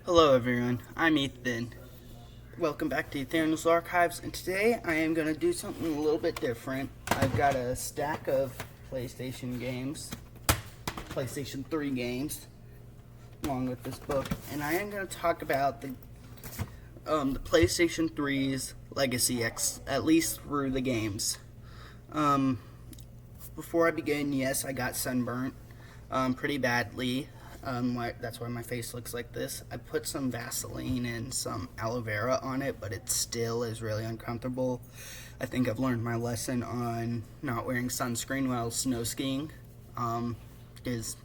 Hello everyone, I'm Ethan. Welcome back to Ethan's Archives, and today I am going to do something a little bit different. I've got a stack of PlayStation 3 games, along with this book, and I am going to talk about the PlayStation 3's legacy, at least through the games. Before I begin, yes, I got sunburnt pretty badly. That's why my face looks like this. I put some Vaseline and some aloe vera on it, but it still is really uncomfortable. I think I've learned my lesson on not wearing sunscreen while snow skiing, because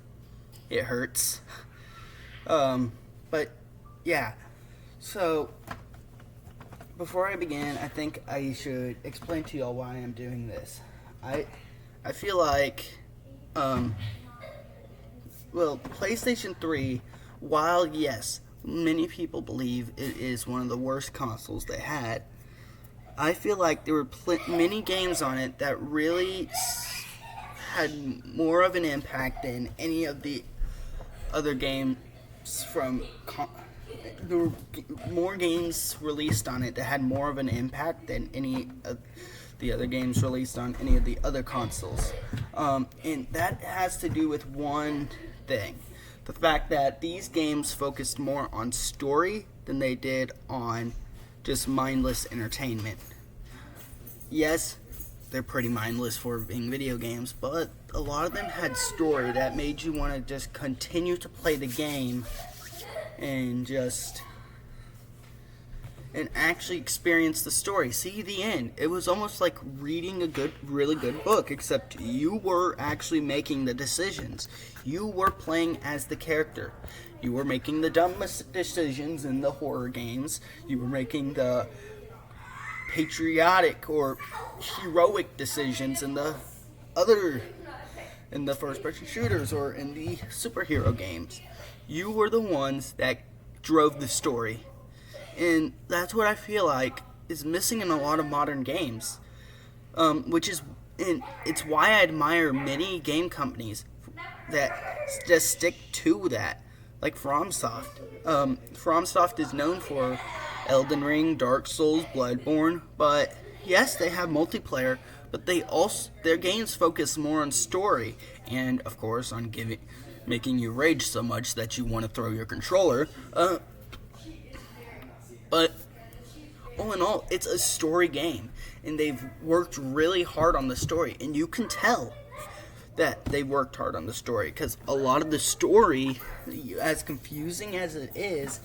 it hurts. But yeah, so before I begin, I think I should explain to y'all why I'm doing this. I feel like, PlayStation 3, while yes, many people believe it is one of the worst consoles they had, I feel like there were many games on it that really had more of an impact than any of the other games there were more games released on it that had more of an impact than any of the other games released on any of the other consoles. And that has to do with one thing. The fact that these games focused more on story than they did on just mindless entertainment. Yes, they're pretty mindless for being video games, but a lot of them had story that made you want to just continue to play the game and actually experience the story. See the end. It was almost like reading a really good book, except you were actually making the decisions. You were playing as the character. You were making the dumbest decisions in the horror games. You were making the patriotic or heroic decisions in the first-person shooters or in the superhero games. You were the ones that drove the story. And that's what I feel like is missing in a lot of modern games. It's why I admire many game companies that just stick to that. Like FromSoft. FromSoft is known for Elden Ring, Dark Souls, Bloodborne, but yes, they have multiplayer, but their games focus more on story and, of course, on making you rage so much that you want to throw your controller. But all in all, it's a story game, and they've worked really hard on the story, and you can tell that they worked hard on the story, because a lot of the story, as confusing as it is,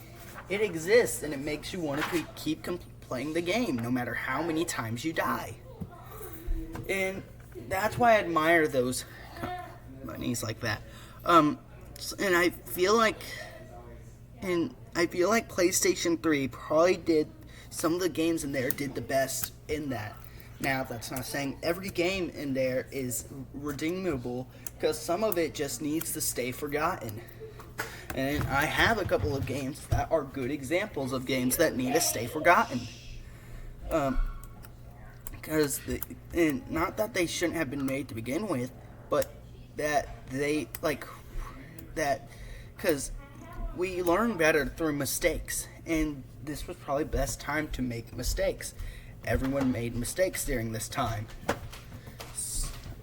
it exists, and it makes you want to keep playing the game, no matter how many times you die. And that's why I admire those companies like that. And I feel like PlayStation 3 probably did some of the games in there did the best in that. Now, that's not saying every game in there is redeemable, because some of it just needs to stay forgotten. And I have a couple of games that are good examples of games that need to stay forgotten. Because not that they shouldn't have been made to begin with, but that because we learn better through mistakes, and this was probably the best time to make mistakes. Everyone made mistakes during this time,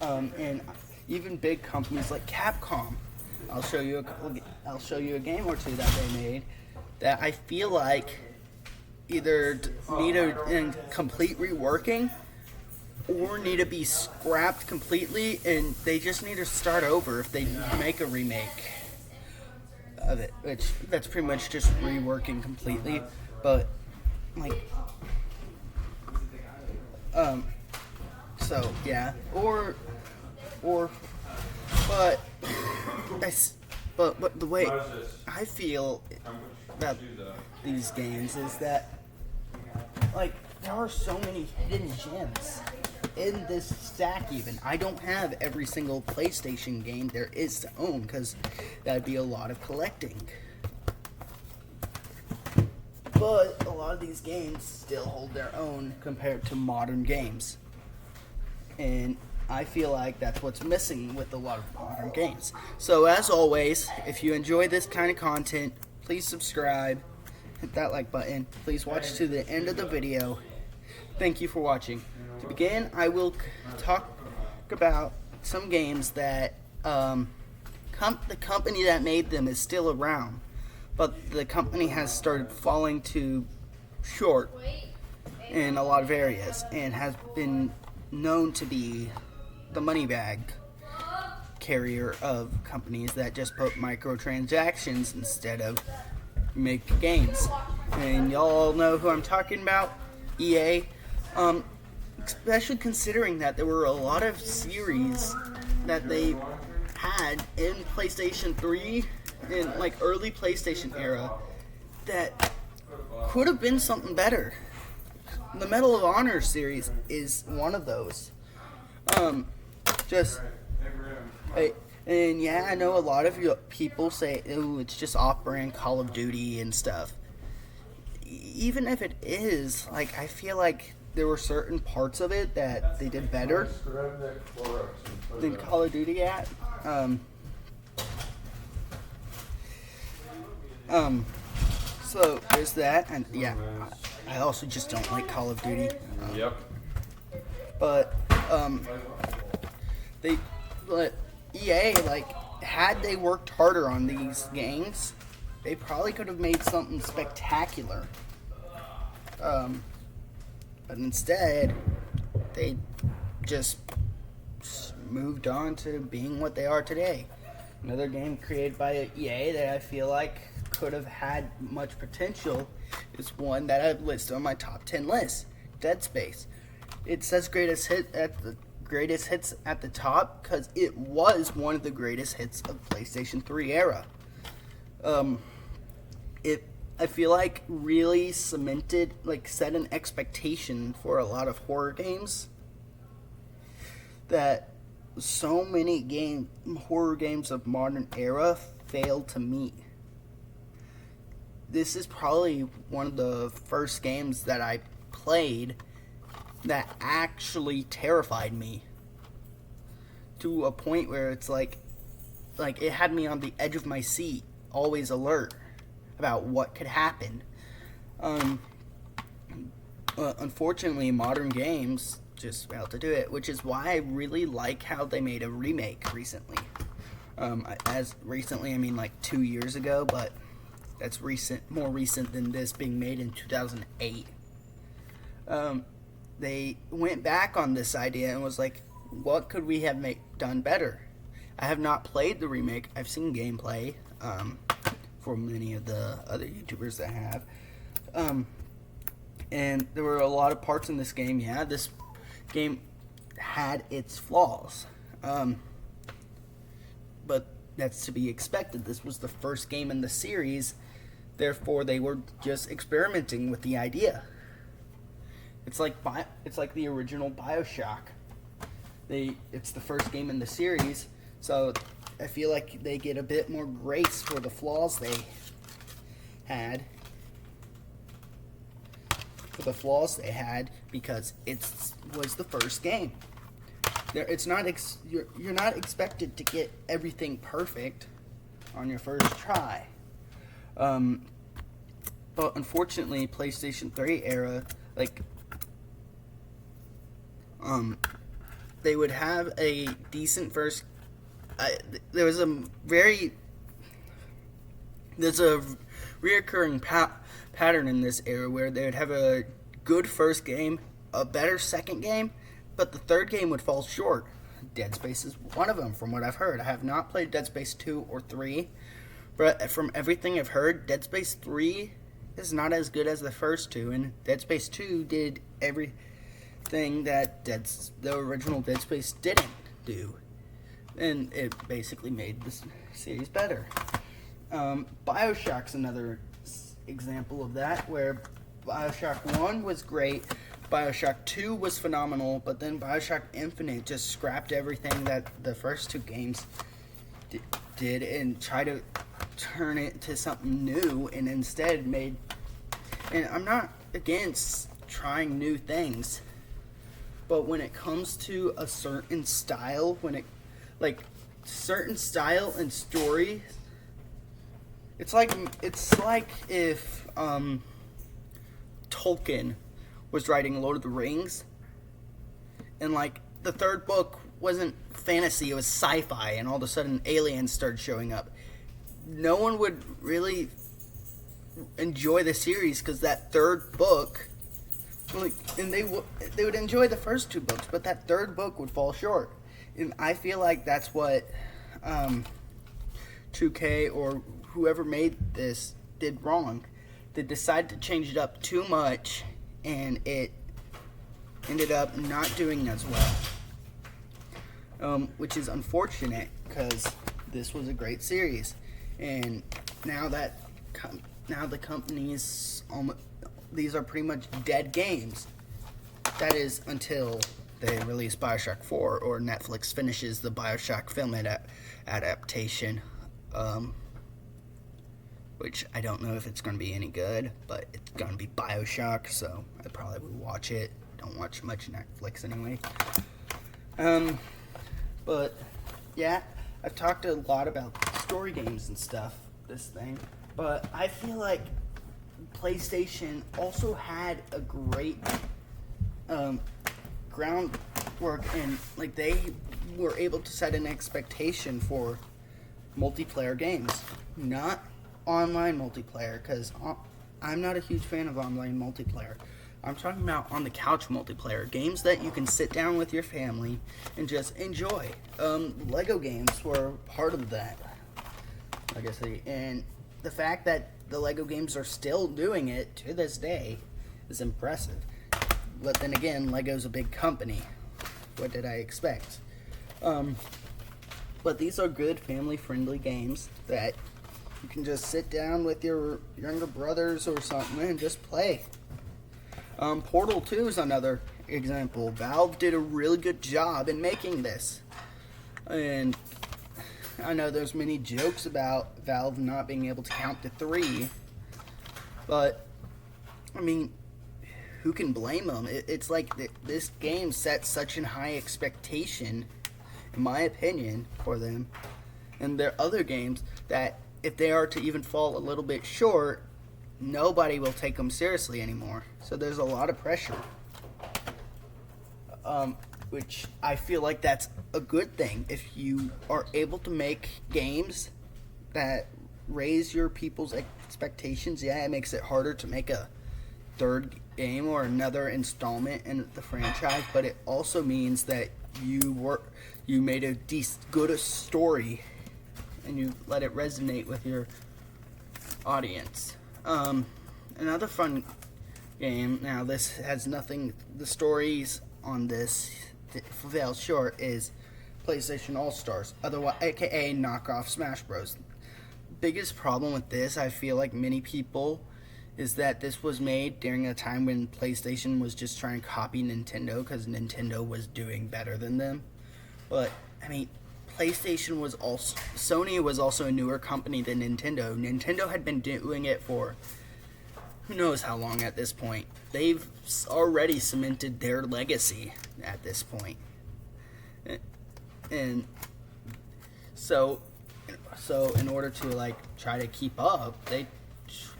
and even big companies like Capcom. I'll show you a game or two that they made that I feel like either need a complete reworking or need to be scrapped completely, and they just need to start over if they make a remake of it, which that's pretty much just reworking completely, but so yeah, but the way I feel about these games is that there are so many hidden gems in this stack. Even I don't have every single PlayStation game there is to own, because that'd be a lot of collecting. But a lot of these games still hold their own compared to modern games. And I feel like that's what's missing with a lot of modern games. So as always, if you enjoy this kind of content, please subscribe, hit that like button. Please watch to the end of the video. Thank you for watching. To begin, I will talk about some games that the company that made them is still around, but the company has started falling too short in a lot of areas and has been known to be the money bag carrier of companies that just put microtransactions instead of make games. And y'all know who I'm talking about, EA. Especially considering that there were a lot of series that they had in PlayStation 3 in like early PlayStation era that could have been something better. The Medal of Honor series is one of those. And yeah, I know a lot of you people say, "Oh, it's just off-brand Call of Duty and stuff." Even if it is, like, I feel like there were certain parts of it that they did better than Call of Duty at. So there's that, and yeah, I also just don't like Call of Duty. But EA, like, had they worked harder on these games, they probably could have made something spectacular. But instead, they just moved on to being what they are today. Another game created by EA that I feel like could have had much potential is one that I've listed on my top 10 list, Dead Space. It says greatest hits at the top because it was one of the greatest hits of PlayStation 3 era. I feel like really cemented, like set an expectation for a lot of horror games that so many horror games of modern era failed to meet. This is probably one of the first games that I played that actually terrified me to a point where it's like it had me on the edge of my seat, always alert about what could happen. Unfortunately, modern games just failed to do it, which is why I really like how they made a remake recently. As recently, I mean like 2 years ago, but that's more recent than this being made in 2008. They went back on this idea and was like, what could we have done better? I have not played the remake. I've seen gameplay for many of the other YouTubers that have. And there were a lot of parts in this game. Yeah, this game had its flaws. But that's to be expected. This was the first game in the series. Therefore, they were just experimenting with the idea. It's like the original BioShock. It's the first game in the series, so I feel like they get a bit more grace for the flaws they had. Because it was the first game. It's not you're not expected to get everything perfect on your first try. But unfortunately, PlayStation 3 era, they would have a decent first. There's a reoccurring pattern in this era where they would have a good first game, a better second game, but the third game would fall short. Dead Space is one of them, from what I've heard. I have not played Dead Space 2 or 3, but from everything I've heard, Dead Space 3 is not as good as the first two, and Dead Space 2 did everything that the original Dead Space didn't do, and it basically made this series better. BioShock's another example of that, where BioShock 1 was great, BioShock 2 was phenomenal, but then BioShock Infinite just scrapped everything that the first two games did and tried to turn it to something new, and instead made... And I'm not against trying new things, but when it comes to a certain style, certain style and story it's like if Tolkien was writing Lord of the Rings, and like the third book wasn't fantasy, it was sci-fi, and all of a sudden aliens started showing up. No one would really enjoy the series because that third book, like, and they would enjoy the first two books, but that third book would fall short. And I feel like that's what 2K or whoever made this did wrong. They decided to change it up too much, and it ended up not doing as well, which is unfortunate because this was a great series. And now the company's these are pretty much dead games. That is until they release BioShock 4 or Netflix finishes the BioShock film adaptation, which I don't know if it's going to be any good, but it's going to be BioShock, so I probably would watch it. Don't watch much Netflix anyway. But yeah, I've talked a lot about story games and stuff, this thing, but I feel like PlayStation also had a great groundwork, and like they were able to set an expectation for multiplayer games, not online multiplayer, because I'm not a huge fan of online multiplayer. I'm talking about on the couch multiplayer, games that you can sit down with your family and just enjoy. Lego games were part of that, like I say, and the fact that the Lego games are still doing it to this day is impressive. But then again, Lego's a big company. What did I expect? But these are good family-friendly games that you can just sit down with your younger brothers or something and just play. Portal 2 is another example. Valve did a really good job in making this. And I know there's many jokes about Valve not being able to count to 3. But, I mean, who can blame them? It's like this game set such a high expectation, in my opinion, for them. And there are other games that, if they are to even fall a little bit short, nobody will take them seriously anymore. So there's a lot of pressure, which I feel like that's a good thing. If you are able to make games that raise your people's expectations, yeah, it makes it harder to make a third game or another installment in the franchise, but it also means that you made a good story and you let it resonate with your audience. Another fun game, now this has nothing, the stories on this fell short, is PlayStation All-Stars, otherwise aka knockoff Smash Bros. Biggest problem with this, I feel like many people, is that this was made during a time when PlayStation was just trying to copy Nintendo because Nintendo was doing better than them. But I mean, Sony was also a newer company than Nintendo. Nintendo had been doing it for who knows how long at this point. They've already cemented their legacy at this point. And so in order to like try to keep up, they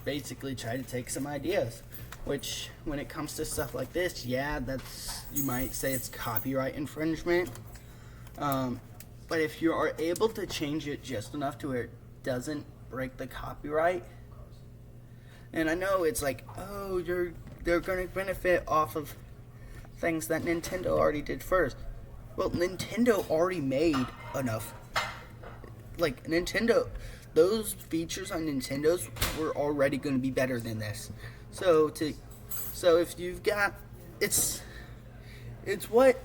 basically try to take some ideas, which when it comes to stuff like this, yeah, that's, you might say it's copyright infringement. But if you are able to change it just enough to where it doesn't break the copyright, and I know it's like, oh, they're going to benefit off of things that Nintendo already did first. Well, Nintendo already made enough. Like, Nintendo, those features on Nintendo's were already going to be better than this. So if you've got, it's what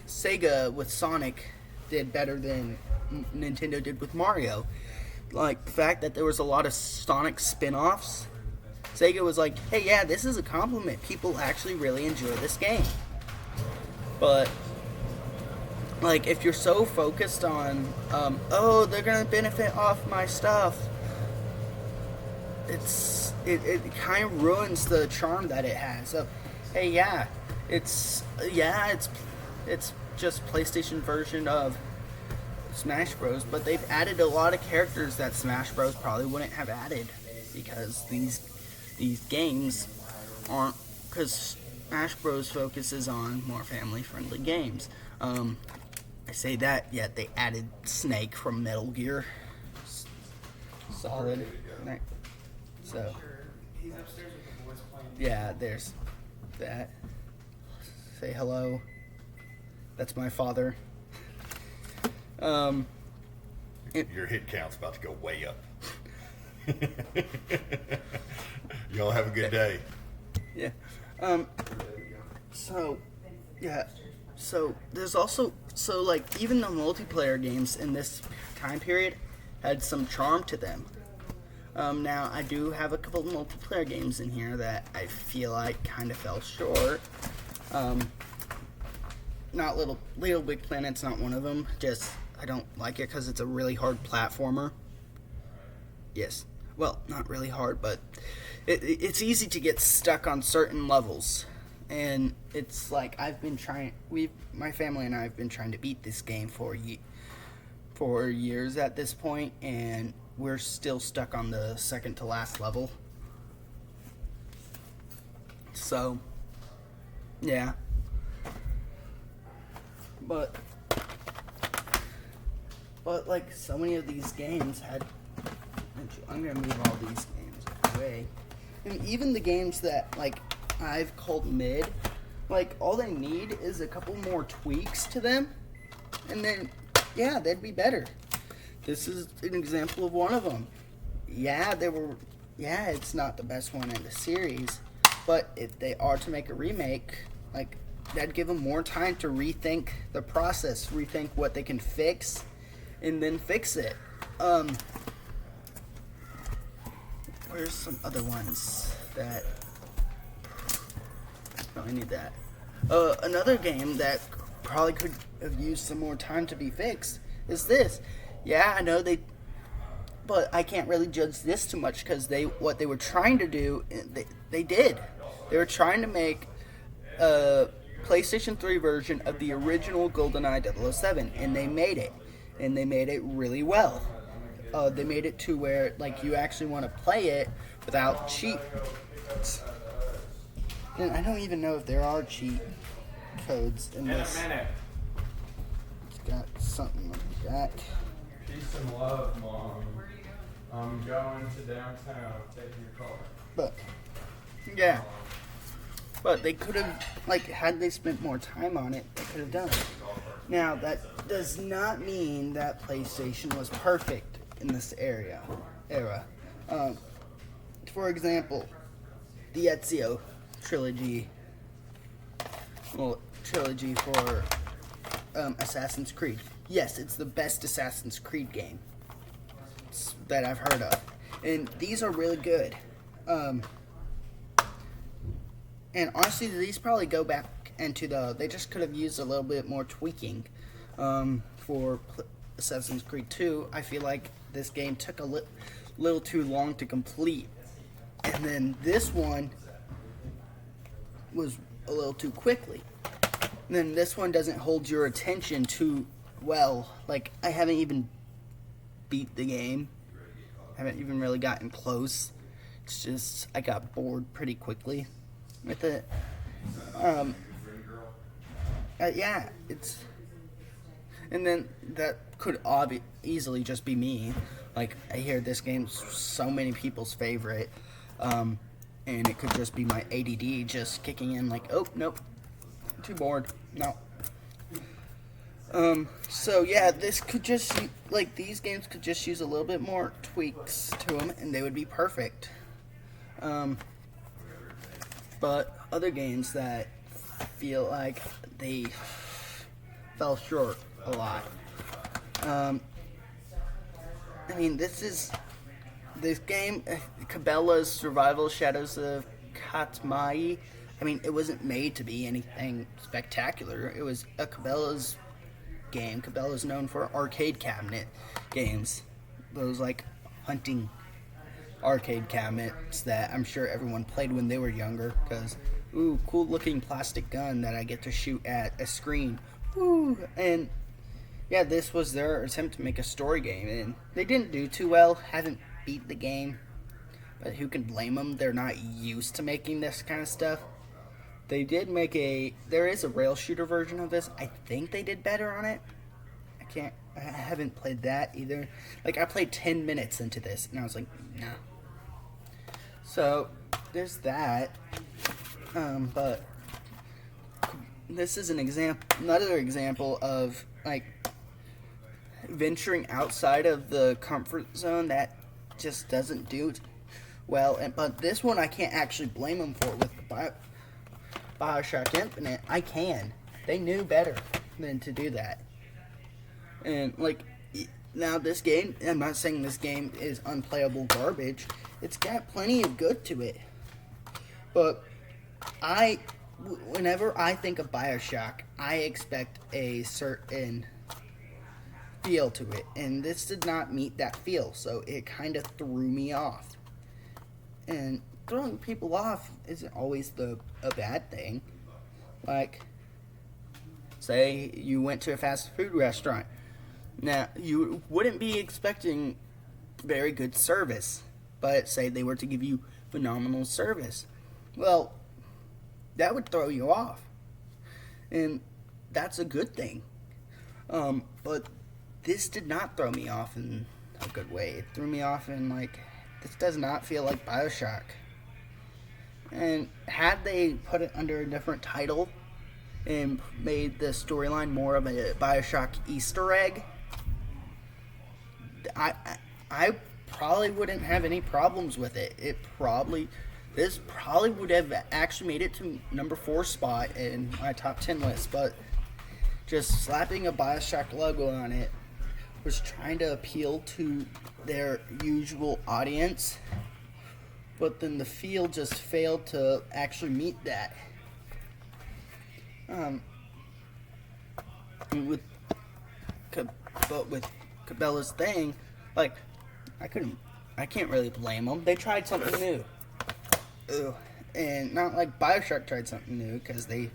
Sega with Sonic did better than Nintendo did with Mario. Like, the fact that there was a lot of Sonic spin-offs, Sega was like, hey, yeah, this is a compliment. People actually really enjoy this game. But, like, if you're so focused on, oh, they're going to benefit off my stuff, it kind of ruins the charm that it has. So, hey, yeah, it's just PlayStation version of Smash Bros, but they've added a lot of characters that Smash Bros probably wouldn't have added because these games aren't, because Smash Bros focuses on more family-friendly games. I say that, yet they added Snake from Metal Gear Solid. So, yeah, there's that. Say hello. That's my father. Your hit count's about to go way up. Y'all have a good day. Yeah. So, yeah. So, there's also, like, even the multiplayer games in this time period had some charm to them. Now, I do have a couple of multiplayer games in here that I feel like kind of fell short. Not Little Big Planet's not one of them. Just, I don't like it because it's a really hard platformer. Yes. Well, not really hard, but it's easy to get stuck on certain levels. And it's like my family and I have been trying to beat this game for years at this point, and we're still stuck on the second to last level. So, yeah. But like so many of these games had, I'm gonna move all these games away, and even the games that like I've called mid, like all they need is a couple more tweaks to them, and then yeah, they'd be better. This is an example of one of them. Yeah, it's not the best one in the series, but if they are to make a remake, like that'd give them more time to rethink the process, rethink what they can fix, and then fix it. Where's some other ones that... No, I need that. Another game that probably could have used some more time to be fixed is this. Yeah, I know but I can't really judge this too much because what they were trying to do, they did. They were trying to make a PlayStation 3 version of the original GoldenEye 007, and they made it. And they made it really well. They made it to where like you actually want to play it without cheat. And I don't even know if there are cheat codes in this. It's got something like that. Peace and love, Mom. I'm going to downtown. Take your car. But yeah. But they could have, like, had they spent more time on it, they could have done it. Now, that does not mean that PlayStation was perfect in this era. For example, the Ezio trilogy for Assassin's Creed. Yes, it's the best Assassin's Creed game that I've heard of. And these are really good. And honestly, these probably go back into they just could have used a little bit more tweaking for Assassin's Creed 2. I feel like this game took a little too long to complete. And then this one was a little too quickly. And then this one doesn't hold your attention too well. Like, I haven't even beat the game. I haven't even really gotten close. It's just, I got bored pretty quickly with it. Yeah, it's... And then that could easily just be me. Like, I hear this game's so many people's favorite. And it could just be my ADD just kicking in like, oh, nope, too bored, no. So yeah, this could just, like, these games could just use a little bit more tweaks to them and they would be perfect. But other games that feel like they fell short a lot. I mean, this game, Cabela's Survival Shadows of Katmai, I mean, it wasn't made to be anything spectacular. It was a Cabela's game. Cabela's known for arcade cabinet games. Those, like, hunting arcade cabinets that I'm sure everyone played when they were younger. Because, ooh, cool looking plastic gun that I get to shoot at a screen. Ooh, and yeah, this was their attempt to make a story game, and they didn't do too well. Haven't beat the game, but who can blame them? They're not used to making this kind of stuff. They did make there is a rail shooter version of this. I think they did better on it. I haven't played that either. Like, I played 10 minutes into this, and I was like, nah. So, there's that. But this is another example of, like, venturing outside of the comfort zone that just doesn't do well. But this one I can't actually blame them for with BioShock Infinite. I can. They knew better than to do that. And, like, now this game, I'm not saying this game is unplayable garbage. It's got plenty of good to it. But whenever I think of BioShock, I expect a certain feel to it. And this did not meet that feel, so it kind of threw me off. And throwing people off isn't always a bad thing. Like, say you went to a fast food restaurant. Now, you wouldn't be expecting very good service, but say they were to give you phenomenal service. Well, that would throw you off. And that's a good thing. But this did not throw me off in a good way. It threw me off in, like, this does not feel like BioShock. And had they put it under a different title and made the storyline more of a BioShock Easter egg, I probably wouldn't have any problems with it. This probably would have actually made it to number 4 spot in my top 10 list, but just slapping a BioShock logo on it was trying to appeal to their usual audience, but then the feel just failed to actually meet that. With Cabela's thing, like, I can't really blame them. They tried something new. Ugh. And not like BioShock tried something new, because they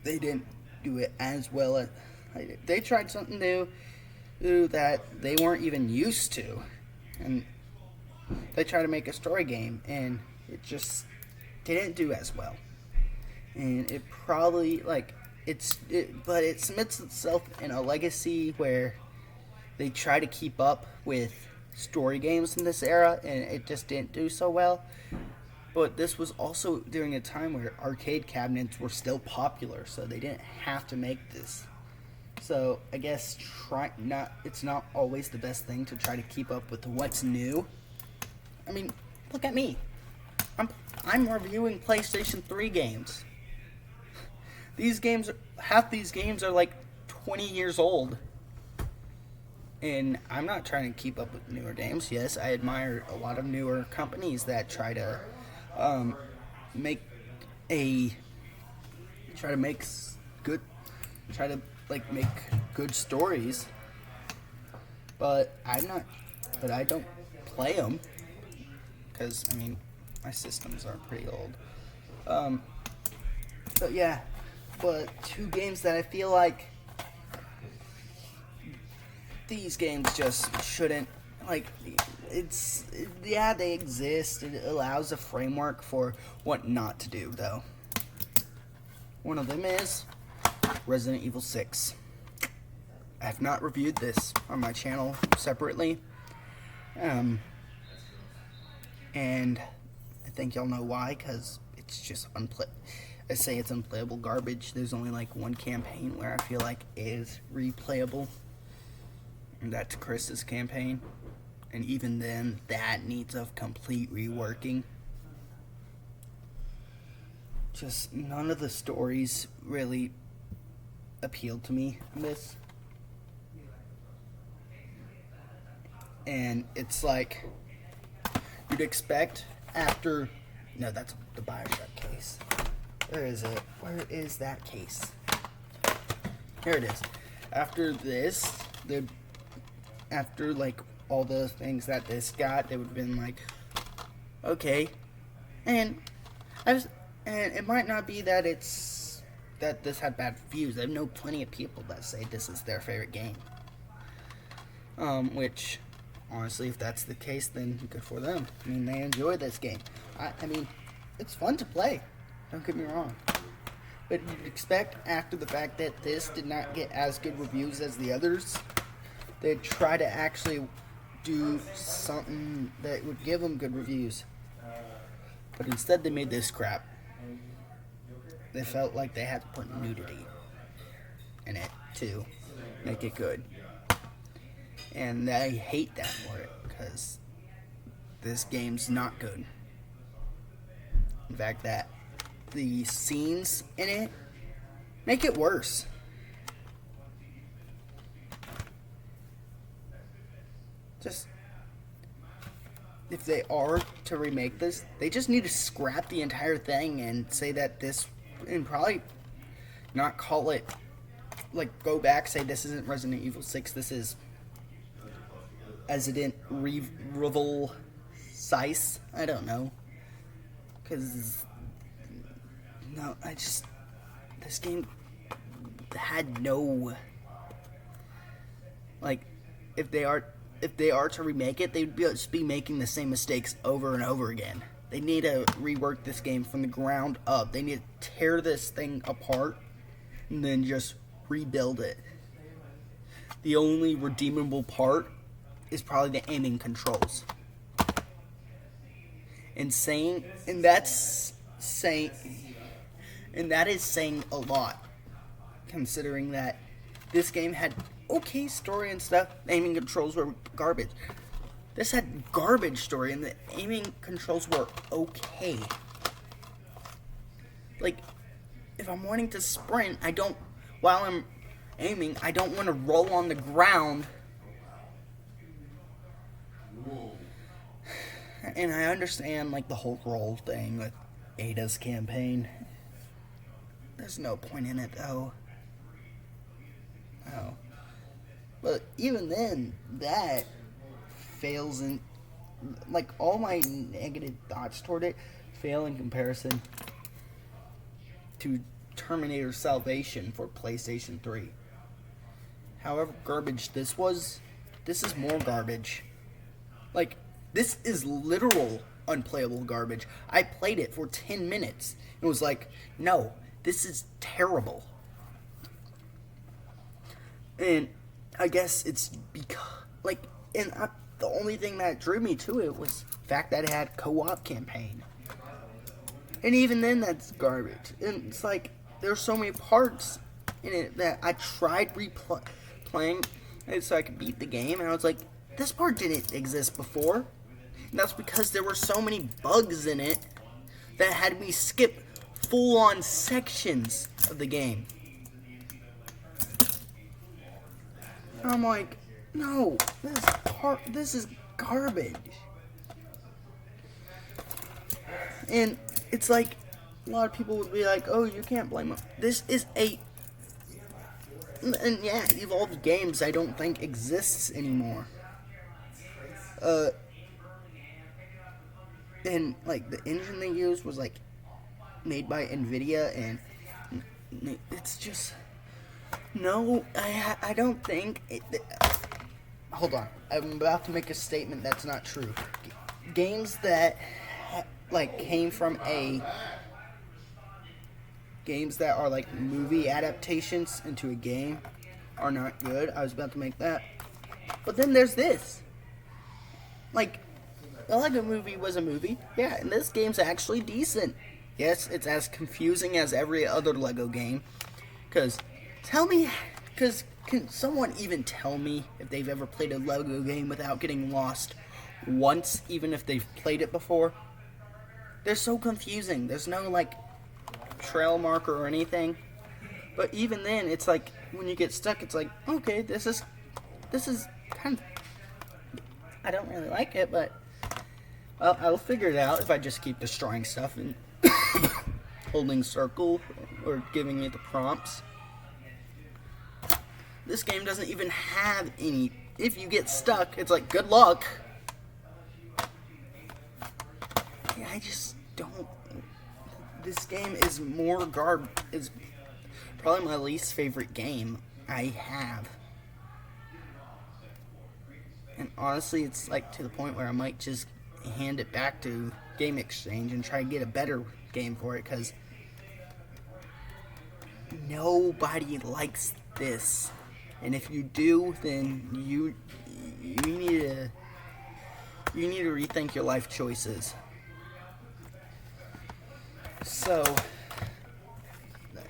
didn't do it as well as they tried something new that they weren't even used to, and they tried to make a story game, and it just didn't do as well. And it probably, like, but it submits itself in a legacy where they try to keep up with story games in this era, and it just didn't do so well. But this was also during a time where arcade cabinets were still popular, so they didn't have to make this. So I guess it's not always the best thing to try to keep up with what's new. I mean, look at me. I'm reviewing PlayStation 3 games. Half these games are like 20 years old. And I'm not trying to keep up with newer games. Yes, I admire a lot of newer companies that try to make good stories. But I don't play them, because, I mean, my systems are pretty old. So yeah, but 2 games that I feel like these games just shouldn't, like, they exist. It allows a framework for what not to do, though. One of them is Resident Evil 6. I have not reviewed this on my channel separately. And I think y'all know why, because it's just I say it's unplayable garbage. There's only like one campaign where I feel like is replayable, and that's Chris's campaign. And even then, that needs a complete reworking. Just none of the stories really appealed to me in this. And it's like, you'd expect after... No, that's the BioShock case. Where is it? Where is that case? Here it is. After this, after like all the things that this got, they would have been like, okay. And it might not be that that this had bad reviews. I know plenty of people that say this is their favorite game. Which, honestly, if that's the case, then good for them. I mean, they enjoy this game. I mean, it's fun to play. Don't get me wrong. But you'd expect, after the fact that this did not get as good reviews as the others, they'd try to actually do something that would give them good reviews. But instead they made this crap. They felt like they had to put nudity in it to make it good. And I hate that for it, because this game's not good. In fact, that the scenes in it make it worse. Just, if they are to remake this, they just need to scrap the entire thing and say that this, and probably not call it, like, go back, say this isn't Resident Evil 6, this is Resident Evil Size. I don't know. Because, no, this game had no, like, if they are to remake it, they'd just be making the same mistakes over and over again. They need to rework this game from the ground up. They need to tear this thing apart and then just rebuild it. The only redeemable part is probably the aiming controls. And that is saying a lot, considering that this game had okay story and stuff. The aiming controls were garbage. This had garbage story, and the aiming controls were okay. Like, if I'm wanting to sprint, while I'm aiming, I don't want to roll on the ground. And I understand, like, the whole roll thing with Ada's campaign. There's no point in it, though. No. But even then, that fails in, like, all my negative thoughts toward it fail in comparison to Terminator Salvation for PlayStation 3. However garbage this was, this is more garbage. Like, this is literal unplayable garbage. I played it for 10 minutes and was like, no, this is terrible. And I guess it's because, like, the only thing that drew me to it was the fact that it had co-op campaign. And even then, that's garbage. And it's like, there's so many parts in it that I tried replaying it so I could beat the game, and I was like, this part didn't exist before. And that's because there were so many bugs in it that had me skip full-on sections of the game. And I'm like, no, this is garbage. And it's like, a lot of people would be like, oh, you can't blame them. This is and yeah, Evolved Games I don't think exists anymore. And, like, the engine they used was, like, made by NVIDIA, and it's just, no, I don't think, hold on, I'm about to make a statement that's not true. Games that, like, games that are, like, movie adaptations into a game are not good. I was about to make that. But then there's this. Like, the Lego Movie was a movie. Yeah, and this game's actually decent. Yes, it's as confusing as every other Lego game. Can someone even tell me if they've ever played a Lego game without getting lost once, even if they've played it before? They're so confusing. There's no, like, trail marker or anything. But even then, it's like, when you get stuck, it's like, okay, this is kind of, I don't really like it, but well, I'll figure it out if I just keep destroying stuff and holding circle or giving it the prompts. This game doesn't even have any. If you get stuck, it's like, good luck. Yeah, I just don't. This game is more probably my least favorite game I have. And honestly, it's like to the point where I might just hand it back to Game Exchange and try to get a better game for it, because nobody likes this. And if you do, then you need to rethink your life choices. So,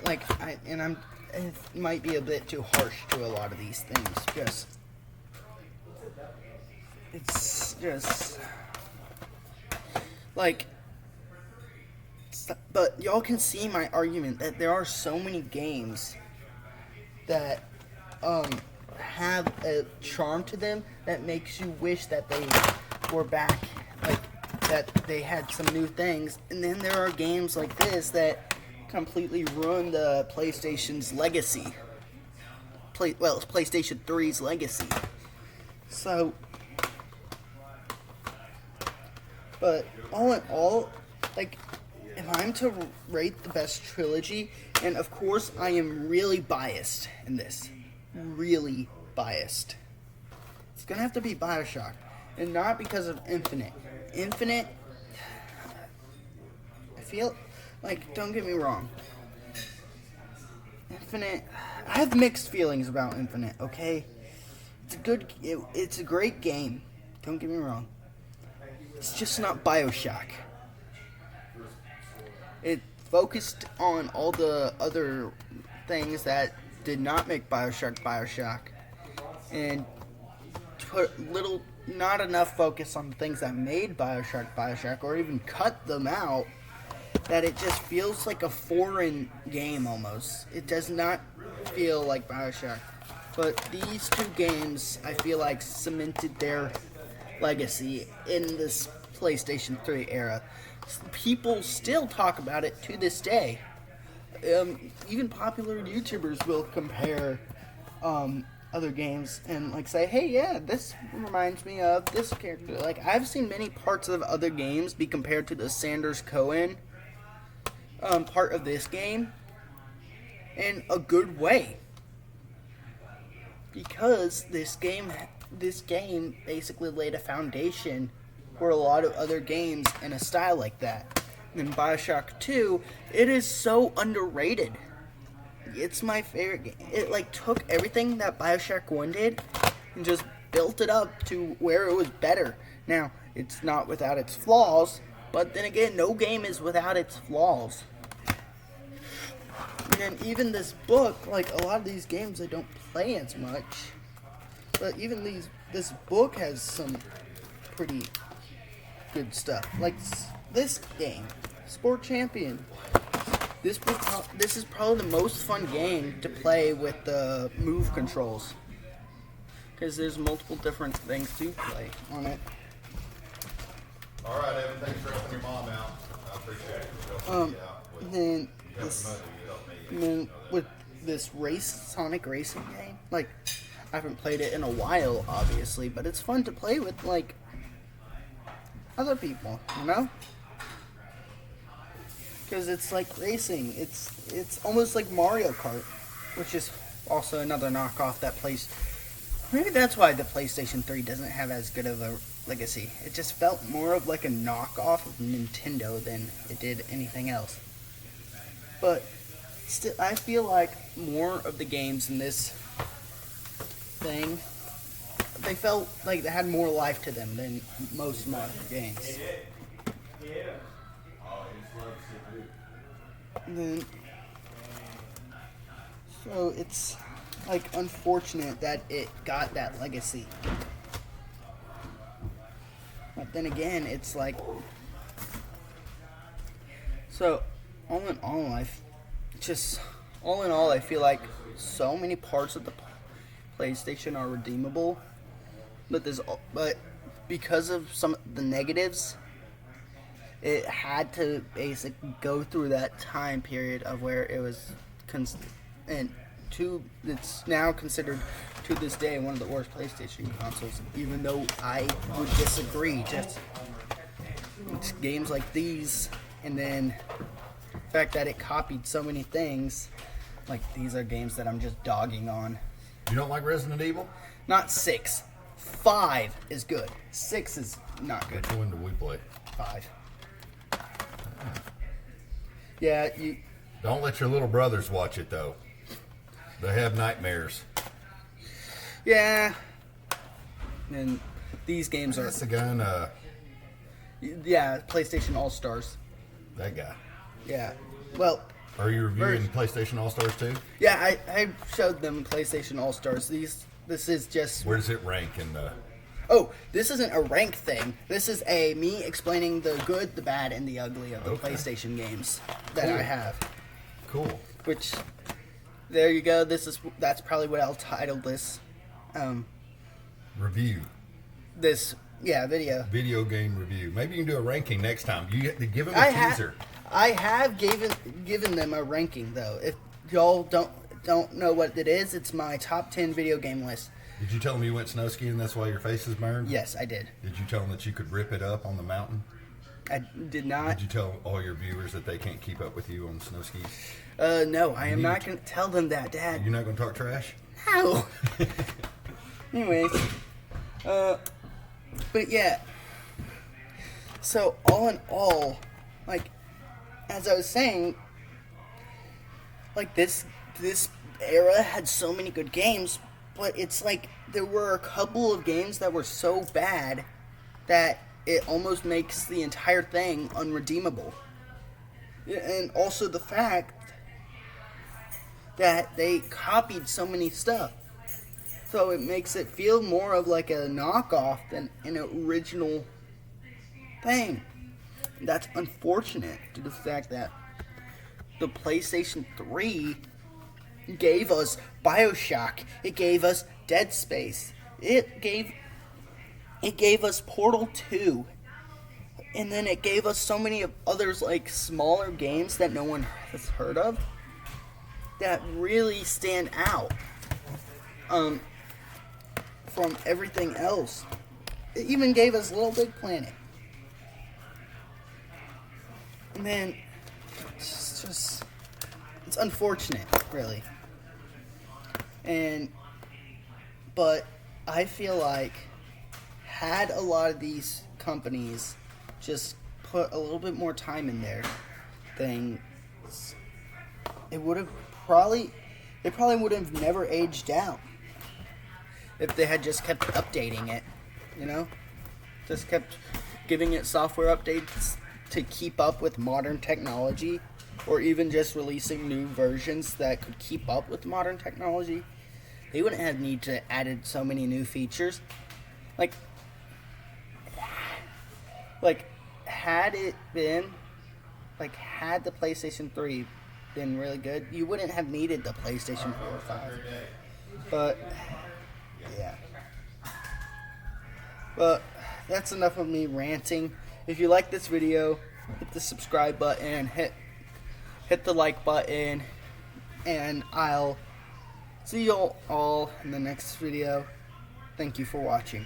like, it might be a bit too harsh to a lot of these things. It's just like, but y'all can see my argument that there are so many games that have a charm to them that makes you wish that they were back, like that they had some new things. And then there are games like this that completely ruin the PlayStation's legacy. It's PlayStation 3's legacy. So, but all in all, like, if I'm to rate the best trilogy, and of course I am really biased in this, really biased, it's gonna have to be BioShock, and not because of Infinite. Infinite, I feel like, don't get me wrong, Infinite, I have mixed feelings about Infinite, okay? It's a great game, don't get me wrong. It's just not BioShock. It focused on all the other things that did not make BioShock, and put not enough focus on the things that made BioShock, or even cut them out, that it just feels like a foreign game almost. It does not feel like BioShock. But these two games, I feel like, cemented their legacy in this PlayStation 3 era. People still talk about it to this day. Even popular YouTubers will compare other games and like say, hey, yeah, this reminds me of this character. Like, I've seen many parts of other games be compared to the Sanders Cohen part of this game in a good way, because this game basically laid a foundation for a lot of other games in a style like that. And BioShock 2, it is so underrated. It's my favorite game. It like took everything that BioShock 1 did and just built it up to where it was better. Now, it's not without its flaws, but then again, no game is without its flaws. And even this book, like a lot of these games I don't play as much, but even this book has some pretty good stuff. Like this game, Sport Champion. This is probably the most fun game to play with the move controls, because there's multiple different things to play on it. All right, Evan, thanks for helping your mom out. I appreciate it. Then with this Sonic Racing game, like, I haven't played it in a while, obviously, but it's fun to play with, like, other people, you know? Because it's like racing. It's almost like Mario Kart, which is also another knockoff that plays. Maybe that's why the PlayStation 3 doesn't have as good of a legacy. It just felt more of like a knockoff of Nintendo than it did anything else. But still, I feel like more of the games in this thing, they felt like they had more life to them than most modern games. And then, so it's like unfortunate that it got that legacy. But then again, it's like, so all in all, I feel like so many parts of the PlayStation are redeemable, but because of some of the negatives, it had to basically go through that time period of where it was it's now considered to this day one of the worst PlayStation consoles, even though I would disagree. Just it's games like these, and then the fact that it copied so many things, Like, these are games that I'm just dogging on. You don't like Resident Evil? Not 6. 5 is good. 6 is not good. Which one do we play? 5. Yeah, you... Don't let your little brothers watch it, though. They have nightmares. Yeah. And these games are... That's the guy in, Yeah, PlayStation All-Stars. that guy. Yeah. Well... Are you reviewing PlayStation All-Stars too? Yeah, I showed them PlayStation All-Stars. This is just... Where does it rank in the... Oh, this isn't a rank thing. This is me explaining the good, the bad, and the ugly of the PlayStation games that I have. Cool. Which, there you go. That's probably what I'll title this. Review. Video. Video game review. Maybe you can do a ranking next time. You get to give them a teaser. I have given them a ranking though. If y'all don't know what it is, it's my top 10 video game list. Did you tell them you went snow skiing and that's why your face is burned? Yes, I did. Did you tell them that you could rip it up on the mountain? I did not. Did you tell all your viewers that they can't keep up with you on snow skis? No, I am not going to tell them that, Dad. You're not going to talk trash? No. Anyways, but yeah. So all in all, like, as I was saying, like this era had so many good games, but it's like there were a couple of games that were so bad that it almost makes the entire thing unredeemable. And also the fact that they copied so many stuff. So it makes it feel more of like a knockoff than an original thing. That's unfortunate to the fact that the PlayStation 3 gave us BioShock. It gave us Dead Space. It gave us Portal 2. And then it gave us so many of others, like smaller games that no one has heard of, that really stand out from everything else. It even gave us Little Big Planet. And then it's unfortunate, really. But I feel like had a lot of these companies just put a little bit more time in their things, they probably would have never aged out if they had just kept updating it, just kept giving it software updates to keep up with modern technology, or even just releasing new versions that could keep up with modern technology. They wouldn't have need to added so many new features. Like had the PlayStation 3 been really good, you wouldn't have needed the PlayStation 4 or 5. But yeah. But that's enough of me ranting. If you like this video, hit the subscribe button, hit the like button, and I'll see you all in the next video. Thank you for watching.